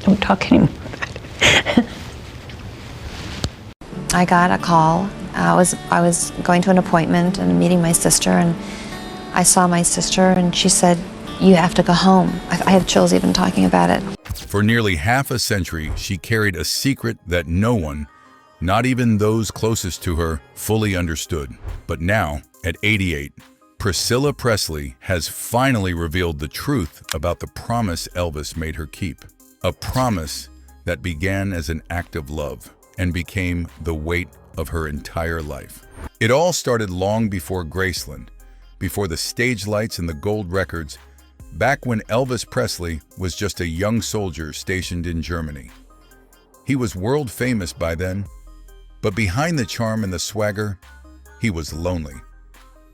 don't talk anymore. I got a call. I was going to an appointment and meeting my sister, and I saw my sister, and she said, "You have to go home." I have chills even talking about it. For nearly half a century, she carried a secret that no one, not even those closest to her, fully understood. But now, at 88, Priscilla Presley has finally revealed the truth about the promise Elvis made her keep. A promise that began as an act of love and became the weight of her entire life. It all started long before Graceland, before the stage lights and the gold records, back when Elvis Presley was just a young soldier stationed in Germany. He was world famous by then, but behind the charm and the swagger, he was lonely.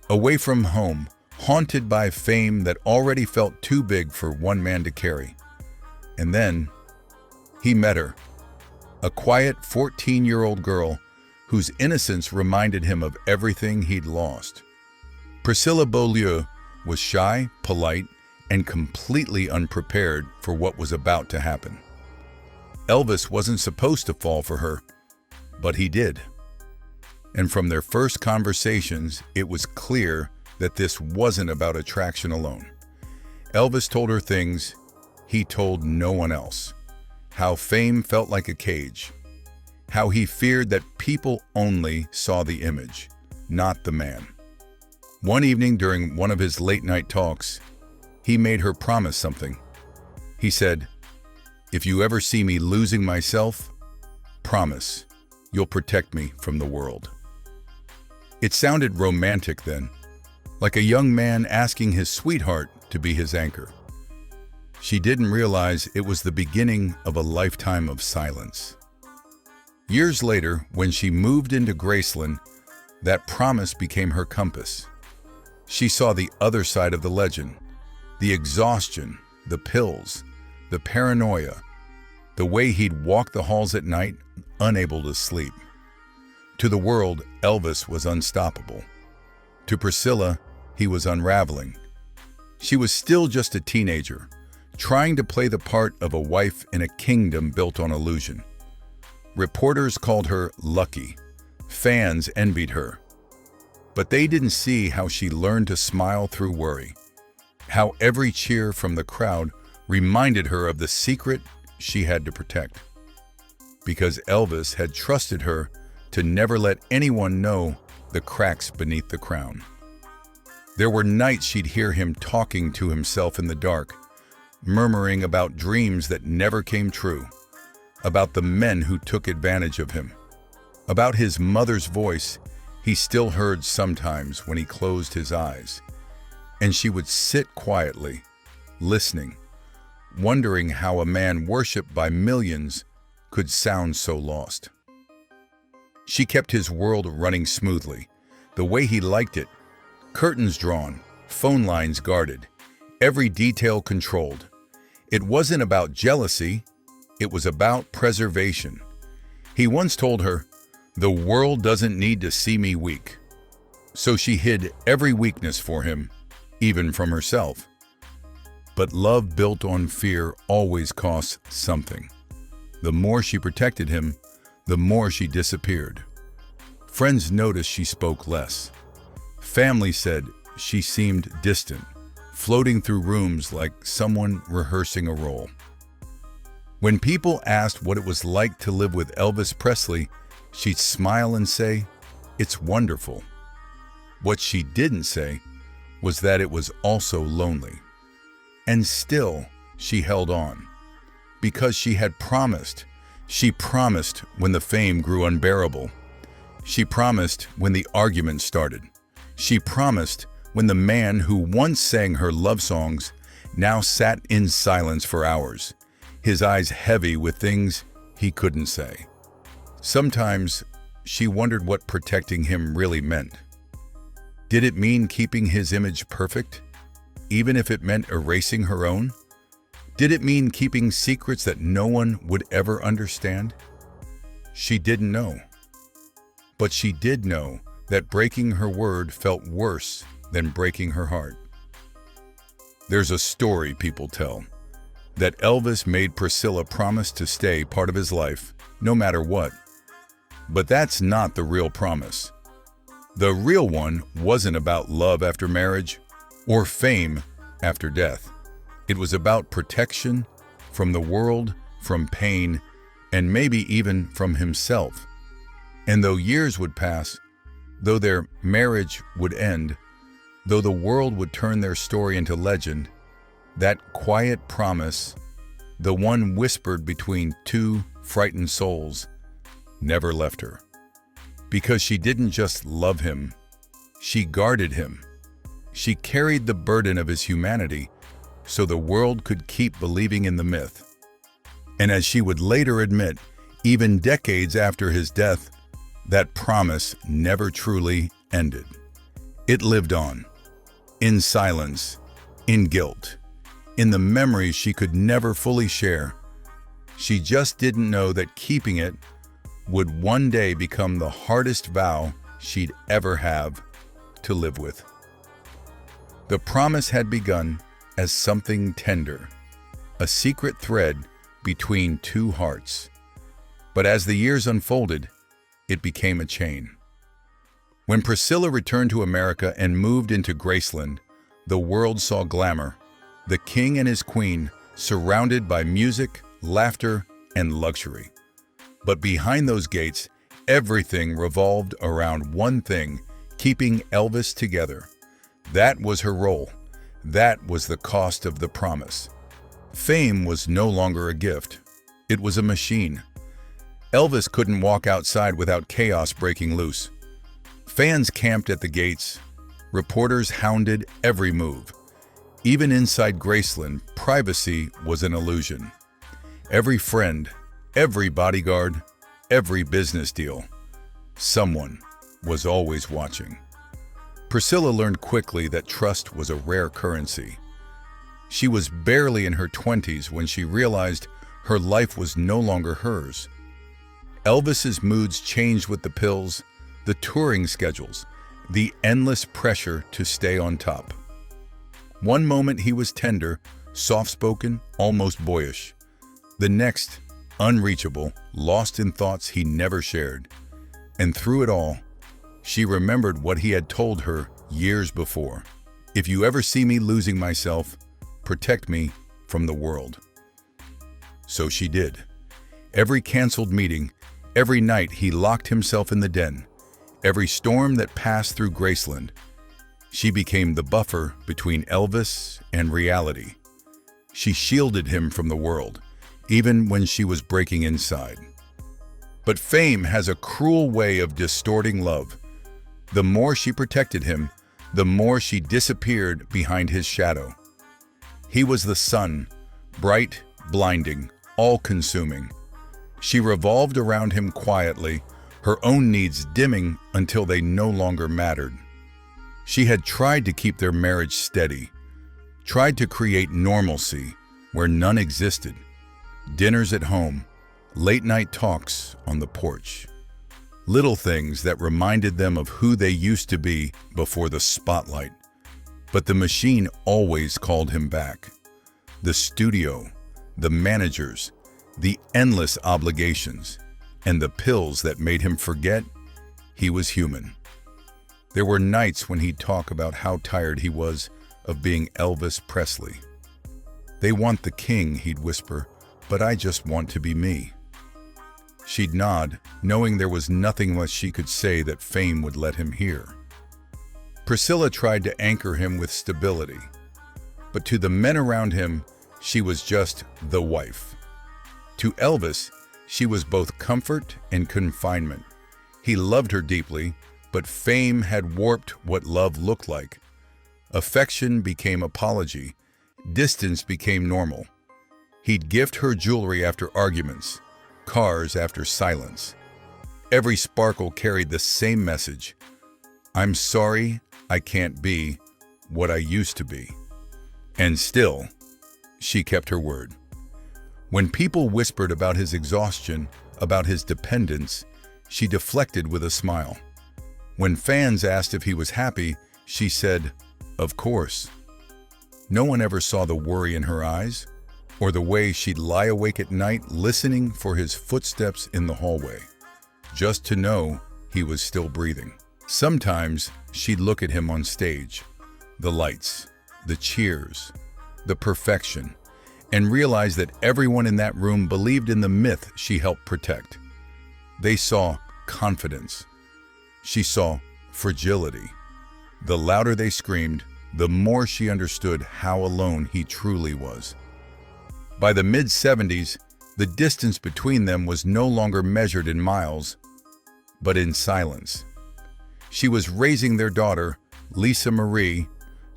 Away from home, haunted by fame that already felt too big for one man to carry. And then, he met her, a quiet 14-year-old girl whose innocence reminded him of everything he'd lost. Priscilla Beaulieu was shy, polite, and completely unprepared for what was about to happen. Elvis wasn't supposed to fall for her, but he did. And from their first conversations, it was clear that this wasn't about attraction alone. Elvis told her things he told no one else. How fame felt like a cage. How he feared that people only saw the image, not the man. One evening during one of his late-night talks, he made her promise something. He said, "If you ever see me losing myself, promise you'll protect me from the world." It sounded romantic then, like a young man asking his sweetheart to be his anchor. She didn't realize it was the beginning of a lifetime of silence. Years later, when she moved into Graceland, that promise became her compass. She saw the other side of the legend, the exhaustion, the pills, the paranoia, the way he'd walk the halls at night, unable to sleep. To the world, Elvis was unstoppable. To Priscilla, he was unraveling. She was still just a teenager, trying to play the part of a wife in a kingdom built on illusion. Reporters called her lucky. Fans envied her. But they didn't see how she learned to smile through worry, how every cheer from the crowd reminded her of the secret she had to protect. Because Elvis had trusted her to never let anyone know the cracks beneath the crown. There were nights she'd hear him talking to himself in the dark, murmuring about dreams that never came true, about the men who took advantage of him, about his mother's voice he still heard sometimes when he closed his eyes. And she would sit quietly, listening, wondering how a man worshipped by millions could sound so lost. She kept his world running smoothly, the way he liked it, curtains drawn, phone lines guarded, every detail controlled. It wasn't about jealousy, it was about preservation. He once told her, "The world doesn't need to see me weak." So she hid every weakness for him, even from herself. But love built on fear always costs something. The more she protected him, the more she disappeared. Friends noticed she spoke less. Family said she seemed distant, floating through rooms like someone rehearsing a role. When people asked what it was like to live with Elvis Presley, she'd smile and say, "It's wonderful." What she didn't say was that it was also lonely. And still, she held on. Because she had promised. She promised when the fame grew unbearable. She promised when the argument started. She promised when the man who once sang her love songs now sat in silence for hours, his eyes heavy with things he couldn't say. Sometimes she wondered what protecting him really meant. Did it mean keeping his image perfect, even if it meant erasing her own? Did it mean keeping secrets that no one would ever understand? She didn't know. But she did know that breaking her word felt worse than breaking her heart. There's a story people tell, that Elvis made Priscilla promise to stay part of his life, no matter what. But that's not the real promise. The real one wasn't about love after marriage or fame after death. It was about protection from the world, from pain, and maybe even from himself. And though years would pass, though their marriage would end, though the world would turn their story into legend, that quiet promise, the one whispered between two frightened souls, never left her. Because she didn't just love him, she guarded him. She carried the burden of his humanity so the world could keep believing in the myth. And as she would later admit, even decades after his death, that promise never truly ended. It lived on, in silence, in guilt, in the memories she could never fully share. She just didn't know that keeping it would one day become the hardest vow she'd ever have to live with. The promise had begun as something tender, a secret thread between two hearts. But as the years unfolded, it became a chain. When Priscilla returned to America and moved into Graceland, the world saw glamour, the king and his queen surrounded by music, laughter, and luxury. But behind those gates, everything revolved around one thing, keeping Elvis together. That was her role. That was the cost of the promise. Fame was no longer a gift. It was a machine. Elvis couldn't walk outside without chaos breaking loose. Fans camped at the gates. Reporters hounded every move. Even inside Graceland, privacy was an illusion. Every friend, every bodyguard, every business deal, someone was always watching. Priscilla learned quickly that trust was a rare currency. She was barely in her 20s when she realized her life was no longer hers. Elvis's moods changed with the pills, the touring schedules, the endless pressure to stay on top. One moment he was tender, soft-spoken, almost boyish. The next, unreachable, lost in thoughts he never shared. And through it all, she remembered what he had told her years before. If you ever see me losing myself, protect me from the world. So she did. Every canceled meeting, every night he locked himself in the den, every storm that passed through Graceland, she became the buffer between Elvis and reality. She shielded him from the world, even when she was breaking inside. But fame has a cruel way of distorting love. The more she protected him, the more she disappeared behind his shadow. He was the sun, bright, blinding, all-consuming. She revolved around him quietly, her own needs dimming until they no longer mattered. She had tried to keep their marriage steady, tried to create normalcy where none existed. Dinners at home, late-night talks on the porch. Little things that reminded them of who they used to be before the spotlight. But the machine always called him back. The studio, the managers, the endless obligations, and the pills that made him forget he was human. There were nights when he'd talk about how tired he was of being Elvis Presley. "They want the king," he'd whisper, "but I just want to be me." She'd nod, knowing there was nothing less she could say that fame would let him hear. Priscilla tried to anchor him with stability, but to the men around him, she was just the wife. To Elvis, she was both comfort and confinement. He loved her deeply, but fame had warped what love looked like. Affection became apology. Distance became normal. He'd gift her jewelry after arguments, cars after silence. Every sparkle carried the same message: "I'm sorry I can't be what I used to be." And still, she kept her word. When people whispered about his exhaustion, about his dependence, she deflected with a smile. When fans asked if he was happy, she said, "Of course." No one ever saw the worry in her eyes or the way she'd lie awake at night listening for his footsteps in the hallway, just to know he was still breathing. Sometimes she'd look at him on stage, the lights, the cheers, the perfection, and realize that everyone in that room believed in the myth she helped protect. They saw confidence. She saw fragility. The louder they screamed, the more she understood how alone he truly was. By the mid-70s, the distance between them was no longer measured in miles, but in silence. She was raising their daughter, Lisa Marie,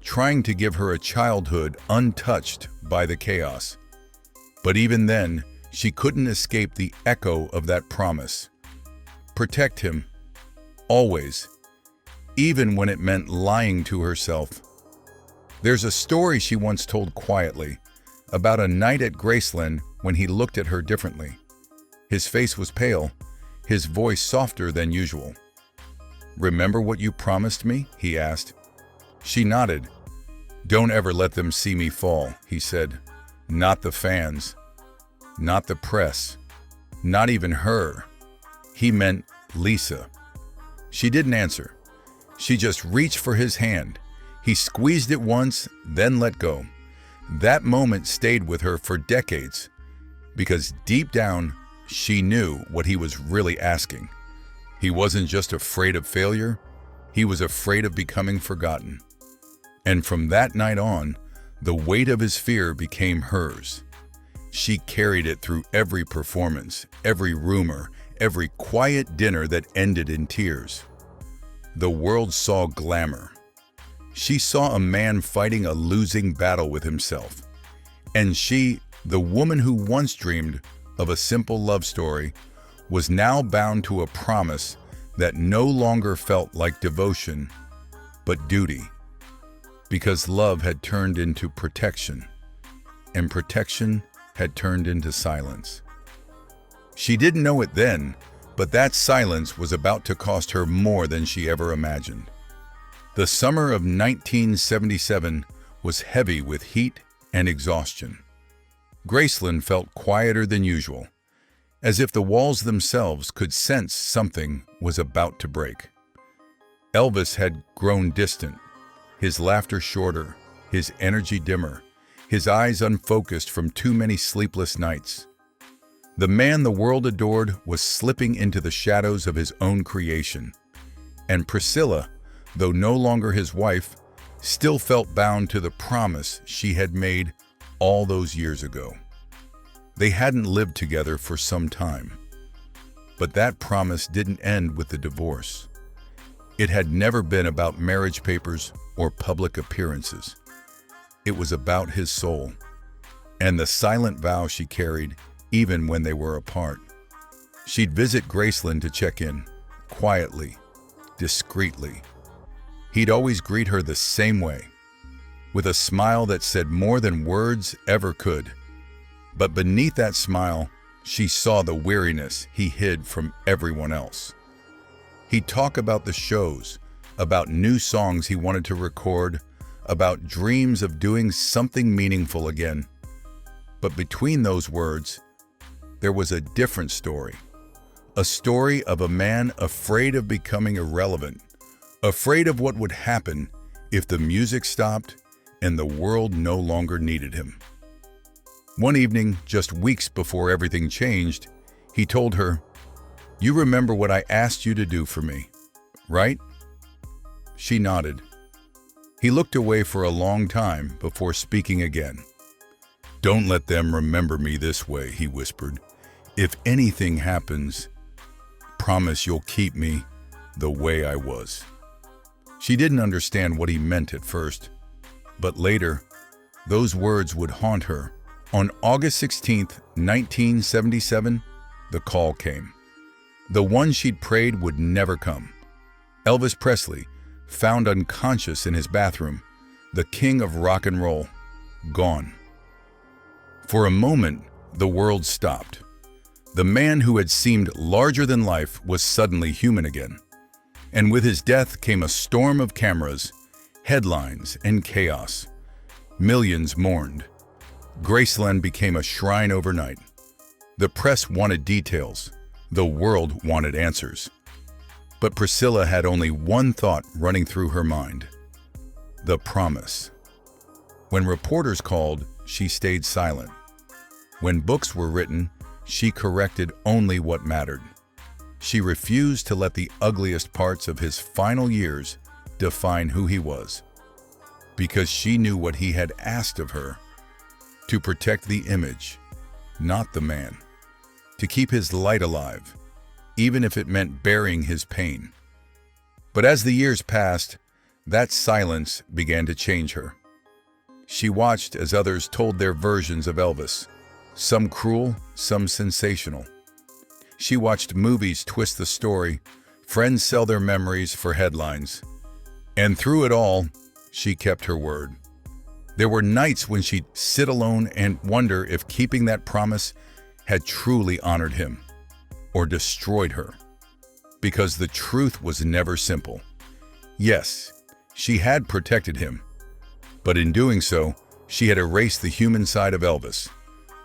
trying to give her a childhood untouched by the chaos. But even then, she couldn't escape the echo of that promise. Protect him, always, even when it meant lying to herself. There's a story she once told quietly about a night at Graceland when he looked at her differently. His face was pale, his voice softer than usual. "Remember what you promised me?" he asked. She nodded. "Don't ever let them see me fall," he said. "Not the fans, not the press, not even her." He meant Lisa. She didn't answer. She just reached for his hand. He squeezed it once, then let go. That moment stayed with her for decades, because deep down, she knew what he was really asking. He wasn't just afraid of failure, he was afraid of becoming forgotten. And from that night on, the weight of his fear became hers. She carried it through every performance, every rumor, every quiet dinner that ended in tears. The world saw glamour. She saw a man fighting a losing battle with himself. And she, the woman who once dreamed of a simple love story, was now bound to a promise that no longer felt like devotion, but duty. Because love had turned into protection, and protection had turned into silence. She didn't know it then, but that silence was about to cost her more than she ever imagined. The summer of 1977 was heavy with heat and exhaustion. Graceland felt quieter than usual, as if the walls themselves could sense something was about to break. Elvis had grown distant, his laughter shorter, his energy dimmer, his eyes unfocused from too many sleepless nights. The man the world adored was slipping into the shadows of his own creation, and Priscilla, though no longer his wife, still felt bound to the promise she had made all those years ago. They hadn't lived together for some time, but that promise didn't end with the divorce. It had never been about marriage papers or public appearances. It was about his soul, and the silent vow she carried even when they were apart. She'd visit Graceland to check in, quietly, discreetly. He'd always greet her the same way, with a smile that said more than words ever could. But beneath that smile, she saw the weariness he hid from everyone else. He'd talk about the shows, about new songs he wanted to record, about dreams of doing something meaningful again. But between those words, there was a different story. A story of a man afraid of becoming irrelevant, afraid of what would happen if the music stopped and the world no longer needed him. One evening, just weeks before everything changed, he told her, "You remember what I asked you to do for me, right?" She nodded. He looked away for a long time before speaking again. "Don't let them remember me this way," he whispered. "If anything happens, promise you'll keep me the way I was." She didn't understand what he meant at first, but later, those words would haunt her. On August 16th, 1977, the call came. The one she'd prayed would never come. Elvis Presley, found unconscious in his bathroom, the king of rock and roll, gone. For a moment, the world stopped. The man who had seemed larger than life was suddenly human again. And with his death came a storm of cameras, headlines, and chaos. Millions mourned. Graceland became a shrine overnight. The press wanted details. The world wanted answers. But Priscilla had only one thought running through her mind: the promise. When reporters called, she stayed silent. When books were written, she corrected only what mattered. She refused to let the ugliest parts of his final years define who he was, because she knew what he had asked of her: to protect the image, not the man, to keep his light alive, even if it meant burying his pain. But as the years passed, that silence began to change her. She watched as others told their versions of Elvis, some cruel, some sensational. She watched movies twist the story, friends sell their memories for headlines. And through it all, she kept her word. There were nights when she'd sit alone and wonder if keeping that promise had truly honored him or destroyed her. Because the truth was never simple. Yes, she had protected him, but in doing so, she had erased the human side of Elvis,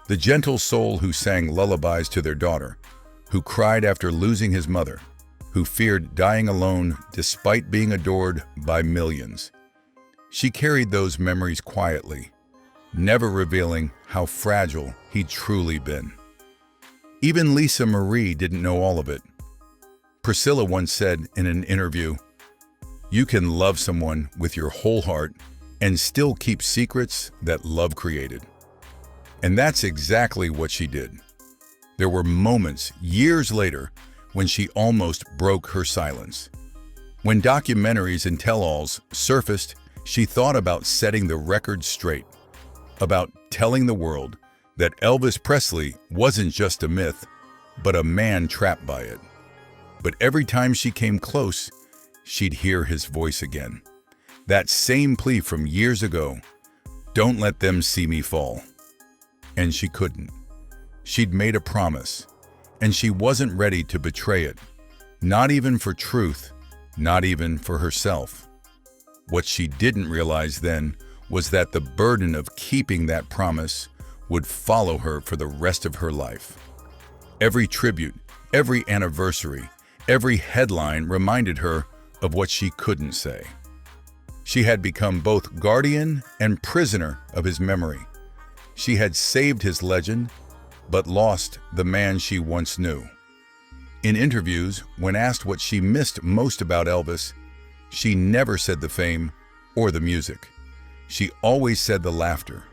the gentle soul who sang lullabies to their daughter, who cried after losing his mother, who feared dying alone despite being adored by millions. She carried those memories quietly, never revealing how fragile he'd truly been. Even Lisa Marie didn't know all of it. Priscilla once said in an interview, "You can love someone with your whole heart and still keep secrets that love created." And that's exactly what she did. There were moments, years later, when she almost broke her silence. When documentaries and tell-alls surfaced, she thought about setting the record straight, about telling the world that Elvis Presley wasn't just a myth, but a man trapped by it. But every time she came close, she'd hear his voice again. That same plea from years ago, "Don't let them see me fall." And she couldn't. She'd made a promise, and she wasn't ready to betray it, not even for truth, not even for herself. What she didn't realize then was that the burden of keeping that promise would follow her for the rest of her life. Every tribute, every anniversary, every headline reminded her of what she couldn't say. She had become both guardian and prisoner of his memory. She had saved his legend, but lost the man she once knew. In interviews, when asked what she missed most about Elvis, she never said the fame or the music. She always said the laughter,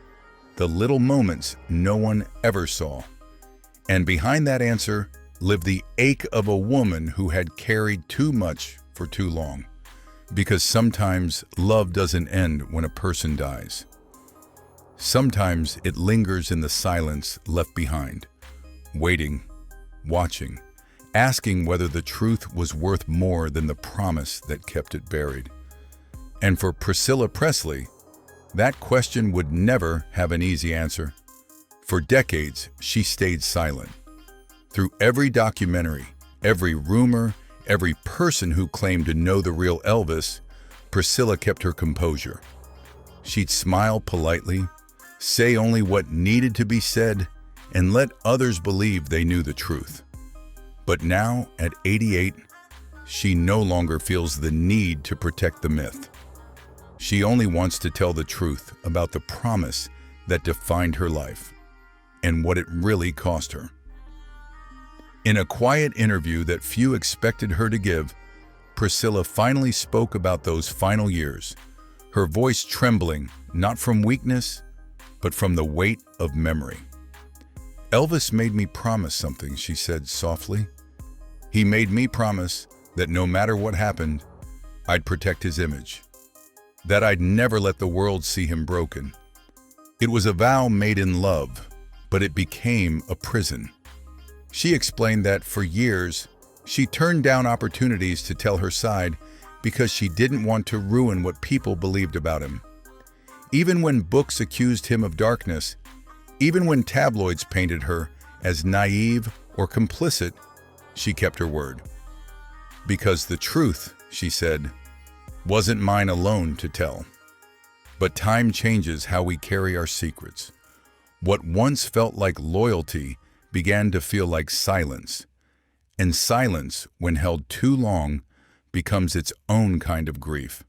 the little moments no one ever saw. And behind that answer lived the ache of a woman who had carried too much for too long. Because sometimes love doesn't end when a person dies. Sometimes it lingers in the silence left behind, waiting, watching, asking whether the truth was worth more than the promise that kept it buried. And for Priscilla Presley, that question would never have an easy answer. For decades, she stayed silent. Through every documentary, every rumor, every person who claimed to know the real Elvis, Priscilla kept her composure. She'd smile politely, say only what needed to be said, and let others believe they knew the truth. But now, at 88, she no longer feels the need to protect the myth. She only wants to tell the truth about the promise that defined her life and what it really cost her. In a quiet interview that few expected her to give, Priscilla finally spoke about those final years, her voice trembling not from weakness, but from the weight of memory. "Elvis made me promise something," she said softly. "He made me promise that no matter what happened, I'd protect his image, that I'd never let the world see him broken. It was a vow made in love, but it became a prison." She explained that for years, she turned down opportunities to tell her side because she didn't want to ruin what people believed about him. Even when books accused him of darkness, even when tabloids painted her as naive or complicit, she kept her word. Because the truth, she said, wasn't mine alone to tell. But time changes how we carry our secrets. What once felt like loyalty began to feel like silence, and silence, when held too long, becomes its own kind of grief.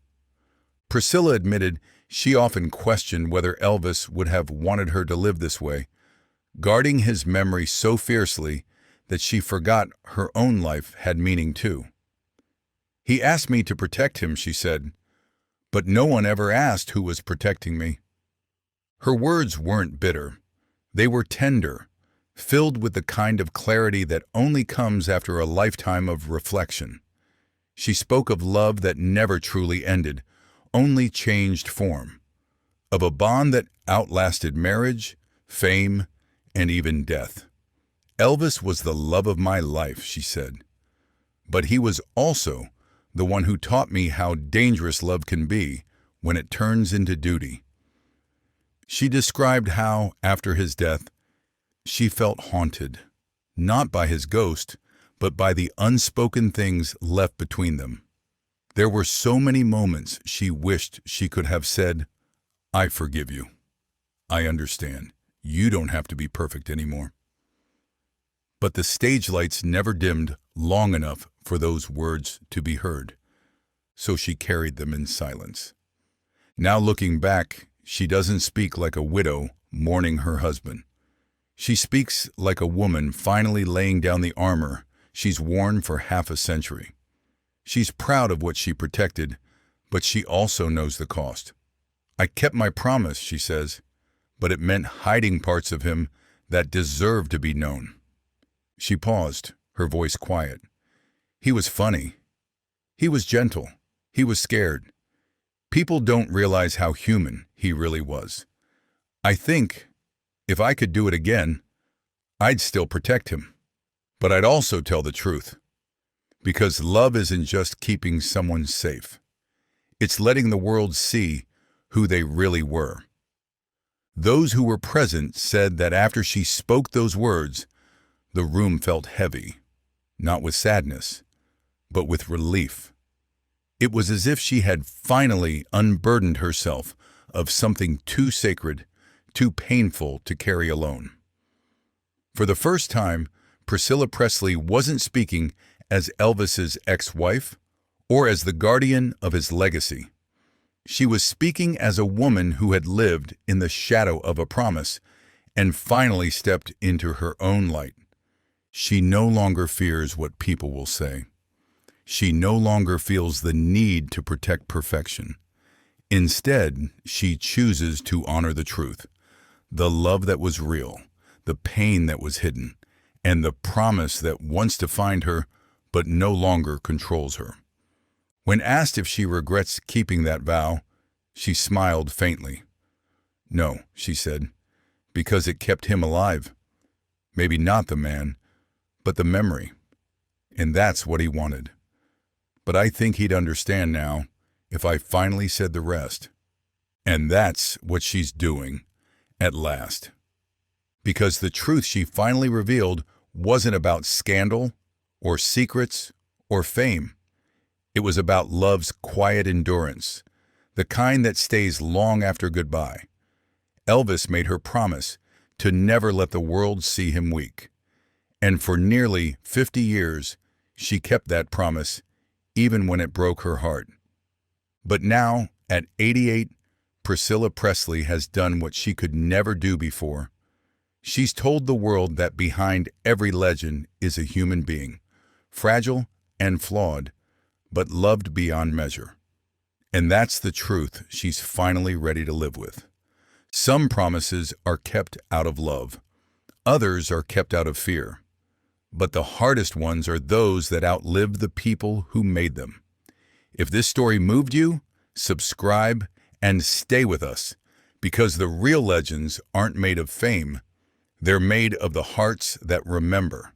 Priscilla admitted she often questioned whether Elvis would have wanted her to live this way, guarding his memory so fiercely that she forgot her own life had meaning too. "He asked me to protect him," she said, "but no one ever asked who was protecting me." Her words weren't bitter. They were tender, filled with the kind of clarity that only comes after a lifetime of reflection. She spoke of love that never truly ended, only changed form, of a bond that outlasted marriage, fame, and even death. "Elvis was the love of my life," she said, "but he was also the one who taught me how dangerous love can be when it turns into duty." She described how, after his death, she felt haunted, not by his ghost, but by the unspoken things left between them. There were so many moments she wished she could have said, "I forgive you. I understand. You don't have to be perfect anymore." But the stage lights never dimmed long enough for those words to be heard, so she carried them in silence. Now looking back, she doesn't speak like a widow mourning her husband. She speaks like a woman finally laying down the armor she's worn for half a century. She's proud of what she protected, but she also knows the cost. "I kept my promise," she says, "but it meant hiding parts of him that deserved to be known." She paused, her voice quiet. "He was funny. He was gentle. He was scared. People don't realize how human he really was. I think, if I could do it again, I'd still protect him. But I'd also tell the truth. Because love isn't just keeping someone safe. It's letting the world see who they really were." Those who were present said that after she spoke those words, the room felt heavy, not with sadness, but with relief. It was as if she had finally unburdened herself of something too sacred, too painful to carry alone. For the first time, Priscilla Presley wasn't speaking as Elvis's ex-wife or as the guardian of his legacy. She was speaking as a woman who had lived in the shadow of a promise and finally stepped into her own light. She no longer fears what people will say. She no longer feels the need to protect perfection. Instead, she chooses to honor the truth, the love that was real, the pain that was hidden, and the promise that wants to find her but no longer controls her. When asked if she regrets keeping that vow, she smiled faintly. "No," she said, "because it kept him alive. Maybe not the man, but the memory. And that's what he wanted. But I think he'd understand now if I finally said the rest." And that's what she's doing, at last. Because the truth she finally revealed wasn't about scandal or secrets or fame. It was about love's quiet endurance, the kind that stays long after goodbye. Elvis made her promise to never let the world see him weak. And for nearly 50 years, she kept that promise, even when it broke her heart. But now, at 88, Priscilla Presley has done what she could never do before. She's told the world that behind every legend is a human being, fragile and flawed, but loved beyond measure. And that's the truth she's finally ready to live with. Some promises are kept out of love. Others are kept out of fear. But the hardest ones are those that outlive the people who made them. If this story moved you, subscribe and stay with us, because the real legends aren't made of fame. They're made of the hearts that remember.